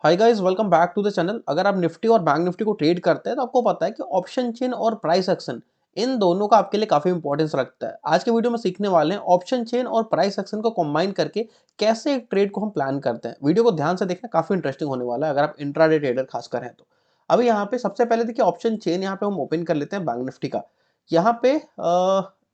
Hi guys, welcome back to the channel. अगर आप Nifty और बैंक निफ्टी को ट्रेड करते हैं तो आपको पता है कि ऑप्शन चेन और प्राइस एक्शन इन दोनों का आपके लिए काफी इंपॉर्टेंस रखता है। आज के वीडियो में सीखने वाले हैं ऑप्शन चेन और प्राइस एक्शन को कंबाइन करके कैसे एक ट्रेड को हम प्लान करते हैं। वीडियो को ध्यान से देखना, काफी इंटरेस्टिंग होने वाला है अगर आप इंट्राडे ट्रेडर खासकर हैं तो। अभी यहाँ पे सबसे पहले देखिए ऑप्शन चेन यहाँ पे हम ओपन कर लेते हैं बैंक निफ्टी का। यहाँ पे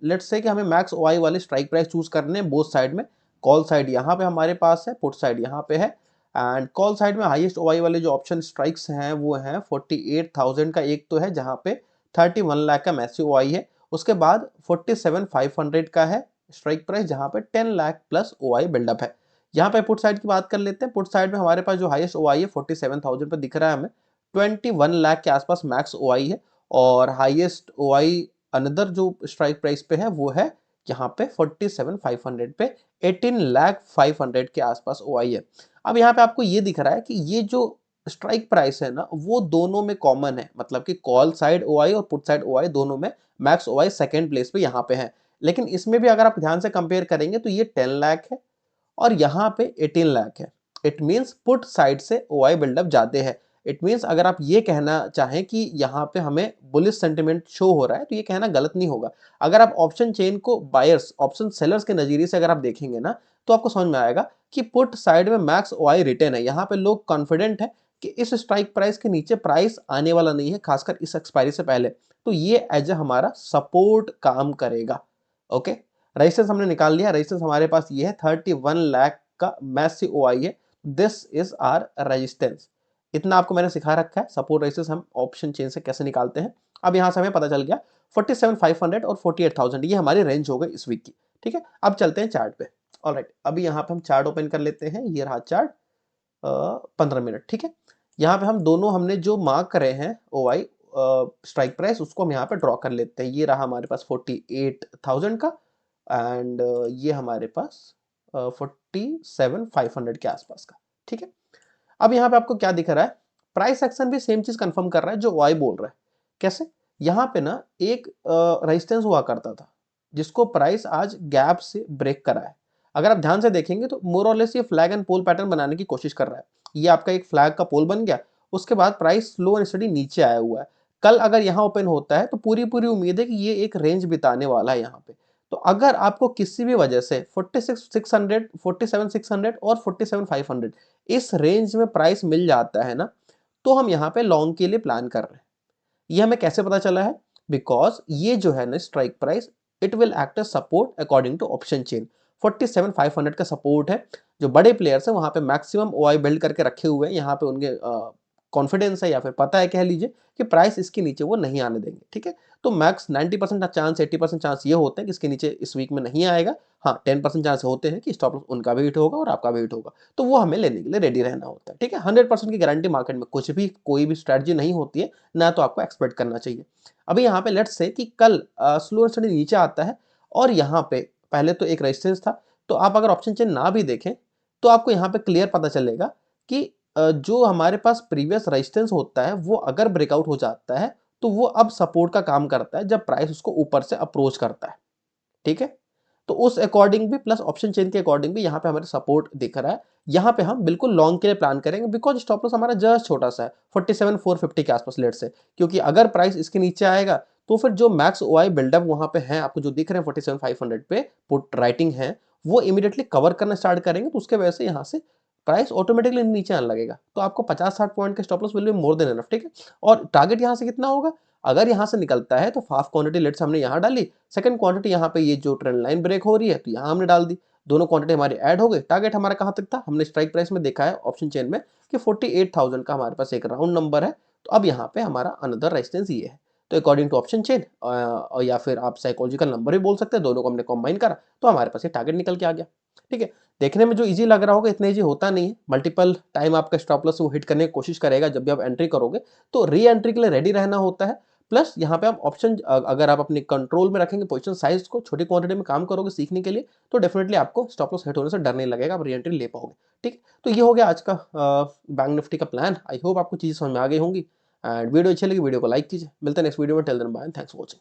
लेट्स से कि हमें मैक्स ओआई वाली स्ट्राइक प्राइस चूज करने हैं बोथ साइड में। कॉल साइड यहाँ पे हमारे पास है, पुट साइड यहाँ पे है। एंड कॉल साइड में हाईएस्ट ओआई वाले जो ऑप्शन स्ट्राइक्स हैं वो हैं 48,000 का एक तो है, जहां पे 31 लाख का मैसिव ओआई है। उसके बाद 47,500 का है स्ट्राइक प्राइस, जहां पे 10 लाख प्लस ओआई बिल्डअप है। यहाँ पे पुट साइड की बात कर लेते हैं। पुट साइड में हमारे पास जो हाईएस्ट ओआई है 47,000 पे दिख रहा है हमें। 21 लाख के आसपास मैक्स ओआई है और हाईएस्ट ओआई अनदर जो स्ट्राइक प्राइस पे है वो है यहाँ पे 47,500 पे 18 लाख 500 के आसपास ओआई है। अब यहाँ पे आपको ये दिख रहा है कि ये जो स्ट्राइक प्राइस है ना वो दोनों में कॉमन है, मतलब कि कॉल साइड ओआई और पुट साइड ओआई दोनों में मैक्स ओआई सेकंड प्लेस पे यहाँ पे है। लेकिन इसमें भी अगर आप ध्यान से कंपेयर करेंगे तो ये 10 लाख है और यहाँ पे 18 लाख है। इट मीन्स पुट साइड से ओआई बिल्डअप ज्यादा है। इट मीन्स अगर आप ये कहना चाहें कि यहाँ पे हमें बुलिश सेंटिमेंट शो हो रहा है तो ये कहना गलत नहीं होगा। अगर आप ऑप्शन चेन को बायर्स ऑप्शन सेलर्स के नजरिए से अगर आप देखेंगे ना तो आपको समझ में आएगा कि पुट साइड में मैक्स ओआई रिटर्न है। यहाँ पे लोग कॉन्फिडेंट है कि इस स्ट्राइक प्राइस के नीचे प्राइस आने वाला नहीं है, खासकर इस एक्सपायरी से पहले। तो ये एज ए हमारा सपोर्ट काम करेगा। ओके, रेजिस्टेंस हमने निकाल लिया। रेजिस्टेंस हमारे पास ये है 31 लाख का मैसिव ओआई है। This is our resistance. इतना आपको मैंने सिखा रखा है सपोर्ट रेजिस्टेंस हम ऑप्शन चेन से कैसे निकालते हैं। अब यहां से हमें पता चल गया 47,500 और 48,000 ये हमारी रेंज हो गई इस वीक की। ठीक है, अब चलते हैं चार्ट पे। ऑलराइट, अभी यहाँ पे हम चार्ट ओपन कर लेते हैं। ये रहा चार्ट 15 मिनट। ठीक है, यहाँ पे हम दोनों हमने जो मार्क करे हैं ओआई स्ट्राइक प्राइस उसको हम यहाँ पे ड्रॉ कर लेते हैं। ये रहा हमारे पास 48,000 का एंड ये हमारे पास 47,500 के आसपास का। ठीक है, अब यहाँ पे आपको क्या दिख रहा है, प्राइस एक्शन भी सेम चीज कंफर्म कर रहा है जो वाई बोल रहा है। कैसे, यहाँ पे ना एक रेजिस्टेंस हुआ करता था जिसको प्राइस आज गैप से ब्रेक करा है। अगर आप ध्यान से देखेंगे तो मोर और लेस ये फ्लैग एंड पोल पैटर्न बनाने की कोशिश कर रहा है। ये आपका एक फ्लैग का पोल बन गया, उसके बाद प्राइस स्लो एंड स्टडी नीचे आया हुआ है। कल अगर यहाँ ओपन होता है तो पूरी पूरी उम्मीद है कि ये एक रेंज बिताने वाला है यहाँ पे। तो अगर आपको किसी भी वजह से 46,600, 47,600 और 47,500 इस रेंज में प्राइस मिल जाता है ना तो हम यहाँ पे लॉन्ग के लिए प्लान कर रहे हैं। ये हमें कैसे पता चला है, बिकॉज ये जो है ना strike price it will act as support according to option chain. 47,500 का सपोर्ट है। जो बड़े प्लेयर्स हैं वहां पे मैक्सिमम ओआई बिल्ड करके रखे हुए हैं। यहाँ पे उनके कॉन्फिडेंस है या फिर पता है कह लीजिए कि प्राइस इसके नीचे वो नहीं आने देंगे। ठीक है, तो मैक्स 90% चांस 80% चांस ये होते हैं कि इसके नीचे इस वीक में नहीं आएगा। हाँ, 10% चांस होते हैं कि स्टॉप लॉस उनका भी हिट होगा और आपका भी हिट होगा, तो वो हमें लेने के लिए रेडी रहना होता है। ठीक है, 100% की गारंटी मार्केट में कुछ भी कोई भी स्ट्रेटजी नहीं होती है, ना तो आपको एक्सपेक्ट करना चाहिए। अभी यहाँ पे लेट्स से कि कल स्लो एंड स्टडी नीचे आता है और यहाँ पे पहले तो एक रेजिस्टेंस था। तो आप अगर ऑप्शन चेन ना भी देखें तो आपको यहाँ पे क्लियर पता चलेगा कि जो हमारे पास प्रीवियस रेजिस्टेंस होता है वो अगर ब्रेकआउट हो जाता है तो वो अब सपोर्ट का काम करता है जब प्राइस उसको ऊपर से अप्रोच करता है। ठीक है, तो उस अकॉर्डिंग भी प्लस ऑप्शन चेन के अकॉर्डिंग भी यहाँ पे हमारे सपोर्ट दिख रहा है। यहाँ पे हम बिल्कुल लॉन्ग के लिए प्लान करेंगे बिकॉज स्टॉप लॉस हमारा जस्ट छोटा सा है 47,450 के आसपास लेट से। क्योंकि अगर प्राइस इसके नीचे आएगा तो फिर जो मैक्स ओआई बिल्डअप वहां पे है आपको जो दिख रहे हैं 47,500 पे पुट राइटिंग है वो इमीडिएटली कवर करना स्टार्ट करेंगे, तो उसके वजह से यहाँ से प्राइस ऑटोमेटिकली नीचे आने लगेगा। तो आपको 50-60 पॉइंट के stop loss will be more than enough. ठीक है, और टारगेट यहाँ से कितना होगा, अगर यहाँ से निकलता है तो हाफ क्वांटिटी लेट्स हमने यहाँ डाली, सेकंड क्वांटिटी यहाँ पे ये जो ट्रेंड लाइन ब्रेक हो रही है तो यहाँ हमने डाल दी, दोनों क्वांटिटी हमारी ऐड हो गई। टारगेट हमारा कहाँ तक था, हमने स्ट्राइक प्राइस में देखा है ऑप्शन चेन में कि 48,000 का हमारे पास एक राउंड नंबर है। तो अब यहाँ पे हमारा अनदर रेजिस्टेंस ये है। तो अकॉर्डिंग टू ऑप्शन चेन या फिर आप साइकोलॉजिकल नंबर भी बोल सकते हैं, दोनों को हमने कॉम्बाइन करा तो हमारे पास ये टारगेट निकल के आ गया। ठीक है, देखने में जो इजी लग रहा होगा इतना इजी होता नहीं है। मल्टीपल टाइम आपका स्टॉप लॉस वो हिट करने की कोशिश करेगा जब भी आप एंट्री करोगे, तो री एंट्री के लिए रेडी रहना होता है। प्लस यहाँ पे आप ऑप्शन अगर आप अपने कंट्रोल में रखेंगे पोजीशन साइज को, छोटी क्वांटिटी में काम करोगे सीखने के लिए, तो डेफिनेटली आपको स्टॉप लॉस हिट होने से डर नहीं लगेगा, आप री एंट्री ले पाओगे। ठीक, तो ये हो गया आज का बैंक निफ्टी का प्लान। आई होप आपको चीज़ समझ में आ गई होंगी एंड वीडियो अच्छी लगी वीडियो को लाइक कीजिए। मिलते हैं नेक्स्ट वीडियो में, till then bye, thanks for watching.